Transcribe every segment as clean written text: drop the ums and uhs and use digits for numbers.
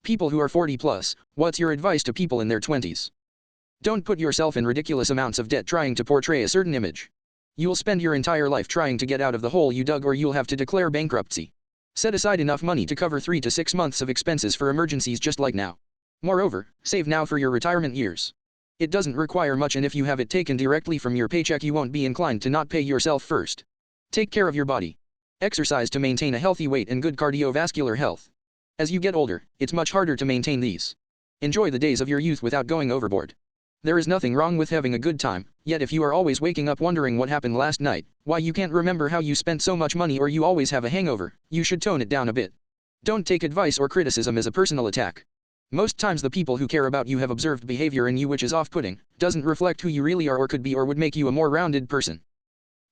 People who are 40 plus, what's your advice to people in their 20s? Don't put yourself in ridiculous amounts of debt trying to portray a certain image. You'll spend your entire life trying to get out of the hole you dug, or you'll have to declare bankruptcy. Set aside enough money to cover 3 to 6 months of expenses for emergencies just like now. Moreover, save now for your retirement years. It doesn't require much, and if you have it taken directly from your paycheck, you won't be inclined to not pay yourself first. Take care of your body. Exercise to maintain a healthy weight and good cardiovascular health. As you get older, it's much harder to maintain these. Enjoy the days of your youth without going overboard. There is nothing wrong with having a good time, yet if you are always waking up wondering what happened last night, why you can't remember how you spent so much money, or you always have a hangover, you should tone it down a bit. Don't take advice or criticism as a personal attack. Most times the people who care about you have observed behavior in you which is off-putting, doesn't reflect who you really are or could be, or would make you a more rounded person.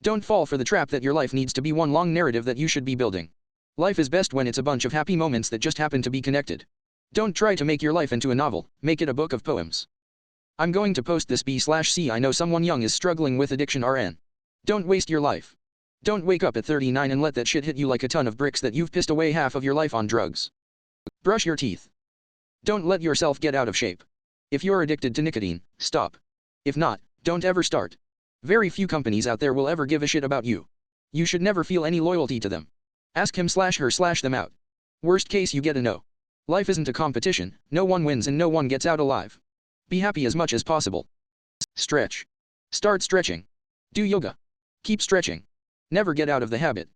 Don't fall for the trap that your life needs to be one long narrative that you should be building. Life is best when it's a bunch of happy moments that just happen to be connected. Don't try to make your life into a novel, make it a book of poems. I'm going to post this B/C. I know someone young is struggling with addiction RN. Don't waste your life. Don't wake up at 39 and let that shit hit you like a ton of bricks that you've pissed away half of your life on drugs. Brush your teeth. Don't let yourself get out of shape. If you're addicted to nicotine, stop. If not, don't ever start. Very few companies out there will ever give a shit about you. You should never feel any loyalty to them. Ask him/her/them out. Worst case, you get a no. Life isn't a competition, no one wins and no one gets out alive. Be happy as much as possible. Stretch. Start stretching. Do yoga. Keep stretching. Never get out of the habit.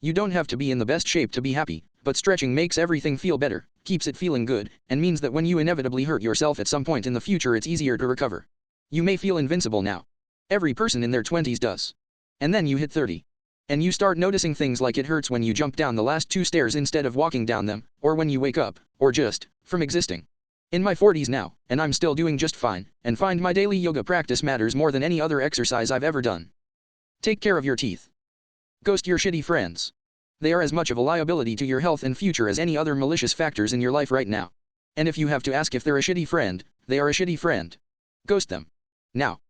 You don't have to be in the best shape to be happy, but stretching makes everything feel better, keeps it feeling good, and means that when you inevitably hurt yourself at some point in the future, it's easier to recover. You may feel invincible now. Every person in their 20s does. And then you hit 30. And you start noticing things like it hurts when you jump down the last 2 stairs instead of walking down them, or when you wake up, or just from existing. In my 40s now, and I'm still doing just fine, and find my daily yoga practice matters more than any other exercise I've ever done. Take care of your teeth. Ghost your shitty friends. They are as much of a liability to your health and future as any other malicious factors in your life right now. And if you have to ask if they're a shitty friend, they are a shitty friend. Ghost them. Now.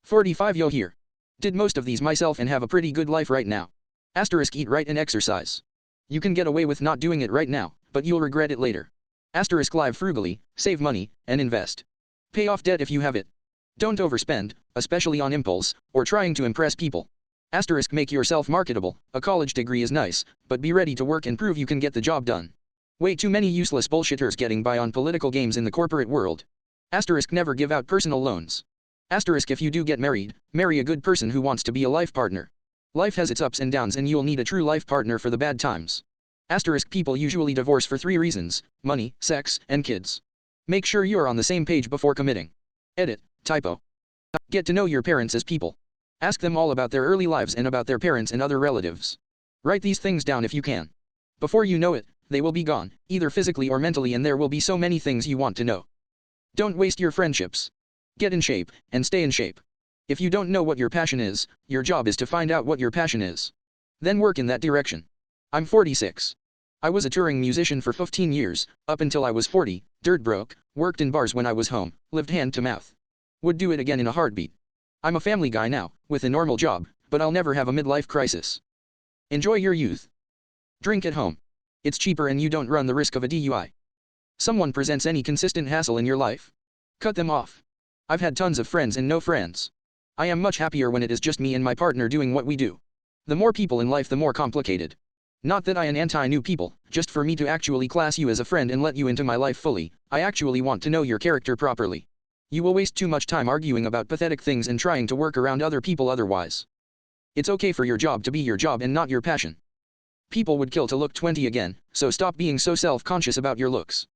45 yo here. Did most of these myself and have a pretty good life right now. * Eat right and exercise. You can get away with not doing it right now, but you'll regret it later. * Live frugally, save money, and invest. Pay off debt if you have it. Don't overspend, especially on impulse, or trying to impress people. * Make yourself marketable. A college degree is nice, but be ready to work and prove you can get the job done. Way too many useless bullshitters getting by on political games in the corporate world. * Never give out personal loans. * If you do get married, marry a good person who wants to be a life partner. Life has its ups and downs, and you'll need a true life partner for the bad times. * People usually divorce for 3 reasons: money, sex, and kids. Make sure you're on the same page before committing. Edit, typo. Get to know your parents as people. Ask them all about their early lives and about their parents and other relatives. Write these things down if you can. Before you know it, they will be gone, either physically or mentally, and there will be so many things you want to know. Don't waste your friendships. Get in shape, and stay in shape. If you don't know what your passion is, your job is to find out what your passion is. Then work in that direction. I'm 46. I was a touring musician for 15 years, up until I was 40, dirt broke, worked in bars when I was home, lived hand to mouth. Would do it again in a heartbeat. I'm a family guy now, with a normal job, but I'll never have a midlife crisis. Enjoy your youth. Drink at home. It's cheaper and you don't run the risk of a DUI. Someone presents any consistent hassle in your life? Cut them off. I've had tons of friends and no friends. I am much happier when it is just me and my partner doing what we do. The more people in life, the more complicated. Not that I am anti-new people, just for me to actually class you as a friend and let you into my life fully, I actually want to know your character properly. You will waste too much time arguing about pathetic things and trying to work around other people otherwise. It's okay for your job to be your job and not your passion. People would kill to look 20 again, so stop being so self-conscious about your looks.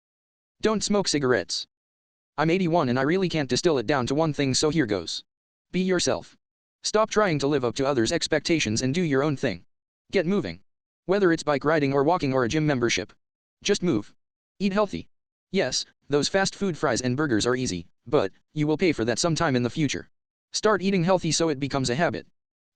Don't smoke cigarettes. I'm 81 and I really can't distill it down to one thing, so here goes. Be yourself. Stop trying to live up to others' expectations and do your own thing. Get moving. Whether it's bike riding or walking or a gym membership. Just move. Eat healthy. Yes, those fast food fries and burgers are easy, but you will pay for that sometime in the future. Start eating healthy so it becomes a habit.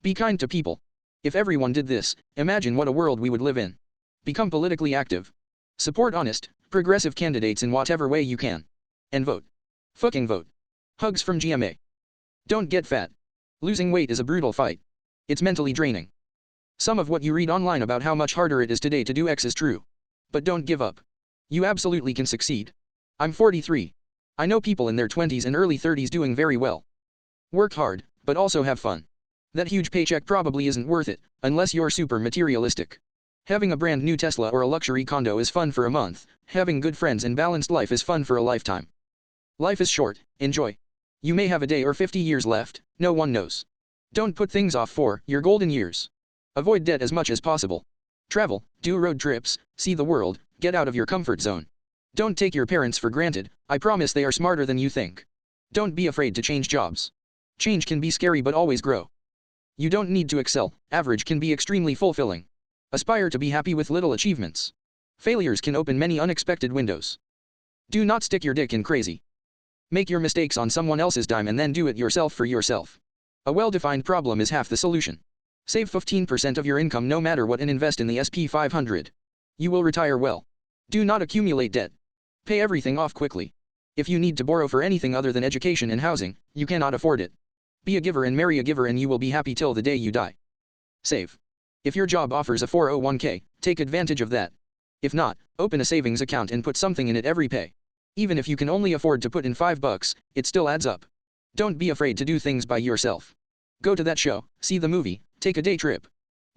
Be kind to people. If everyone did this, imagine what a world we would live in. Become politically active. Support honest, progressive candidates in whatever way you can. And vote. Fucking vote. Hugs from GMA. Don't get fat. Losing weight is a brutal fight. It's mentally draining. Some of what you read online about how much harder it is today to do X is true. But don't give up. You absolutely can succeed. I'm 43. I know people in their 20s and early 30s doing very well. Work hard, but also have fun. That huge paycheck probably isn't worth it, unless you're super materialistic. Having a brand new Tesla or a luxury condo is fun for a month, having good friends and balanced life is fun for a lifetime. Life is short, enjoy. You may have a day or 50 years left, no one knows. Don't put things off for your golden years. Avoid debt as much as possible. Travel, do road trips, see the world, get out of your comfort zone. Don't take your parents for granted, I promise they are smarter than you think. Don't be afraid to change jobs. Change can be scary but always grow. You don't need to excel, average can be extremely fulfilling. Aspire to be happy with little achievements. Failures can open many unexpected windows. Do not stick your dick in crazy. Make your mistakes on someone else's dime and then do it yourself for yourself. A well-defined problem is half the solution. Save 15% of your income no matter what and invest in the SP 500. You will retire well. Do not accumulate debt. Pay everything off quickly. If you need to borrow for anything other than education and housing, you cannot afford it. Be a giver and marry a giver and you will be happy till the day you die. Save. If your job offers a 401k, take advantage of that. If not, open a savings account and put something in it every pay. Even if you can only afford to put in $5, it still adds up. Don't be afraid to do things by yourself. Go to that show, see the movie, take a day trip.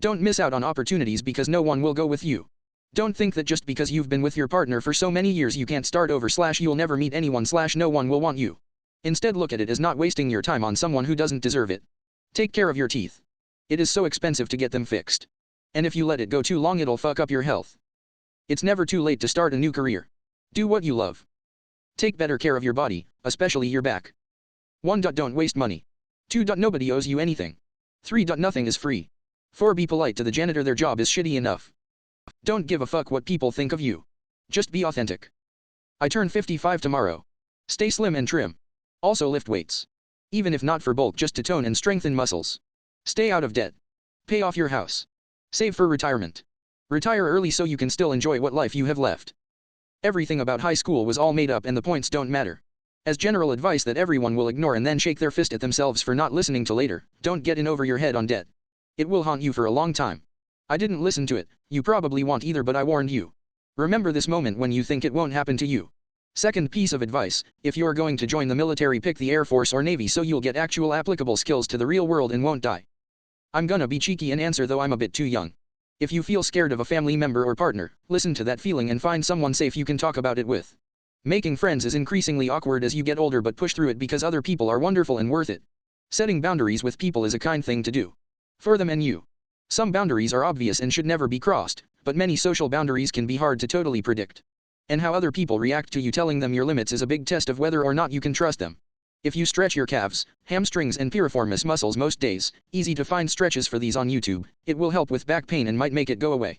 Don't miss out on opportunities because no one will go with you. Don't think that just because you've been with your partner for so many years you can't start over / you'll never meet anyone / no one will want you. Instead look at it as not wasting your time on someone who doesn't deserve it. Take care of your teeth. It is so expensive to get them fixed. And if you let it go too long it'll fuck up your health. It's never too late to start a new career. Do what you love. Take better care of your body, especially your back. 1. Don't waste money. 2. Nobody owes you anything. 3. Nothing is free. 4. Be polite to the janitor, their job is shitty enough. Don't give a fuck what people think of you. Just be authentic. I turn 55 tomorrow. Stay slim and trim. Also lift weights. Even if not for bulk, just to tone and strengthen muscles. Stay out of debt. Pay off your house. Save for retirement. Retire early so you can still enjoy what life you have left. Everything about high school was all made up and the points don't matter. As general advice that everyone will ignore and then shake their fist at themselves for not listening to later, don't get in over your head on debt. It will haunt you for a long time. I didn't listen to it, you probably won't either, but I warned you. Remember this moment when you think it won't happen to you. Second piece of advice, if you're going to join the military, pick the Air Force or Navy so you'll get actual applicable skills to the real world and won't die. I'm gonna be cheeky and answer though I'm a bit too young. If you feel scared of a family member or partner, listen to that feeling and find someone safe you can talk about it with. Making friends is increasingly awkward as you get older, but push through it because other people are wonderful and worth it. Setting boundaries with people is a kind thing to do. For them and you. Some boundaries are obvious and should never be crossed, but many social boundaries can be hard to totally predict. And how other people react to you telling them your limits is a big test of whether or not you can trust them. If you stretch your calves, hamstrings and piriformis muscles most days, easy to find stretches for these on YouTube, it will help with back pain and might make it go away.